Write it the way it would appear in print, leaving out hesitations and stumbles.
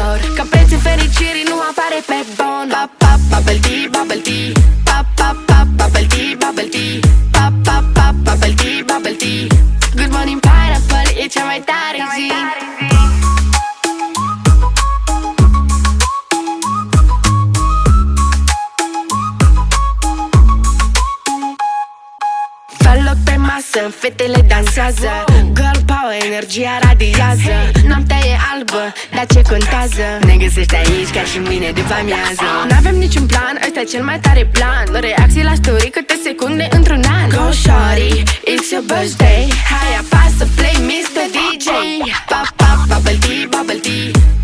ușor, că prețul fericirii nu apare pe bon. Pop, pop, bubble tea, bubble tea. Pop, pop, pop, bubble tea, bubble tea. Pop, pop, pop, bubble tea, bubble tea. Good morning pineapple, e cea mai tare zi. Fă loc pe masă, fetele dansează. Girl power, energia radiază. Noaptea e albă, dar ce contează? Ne găsești aici ca și mine după amiază. N-avem niciun plan, ăsta e cel mai tare plan. Reacții la story, câte secunde într-un an. Go shawty, it's your birthday. Hai apasă play Mr. DJ. Pop, pop, bubble tea, bubble tea.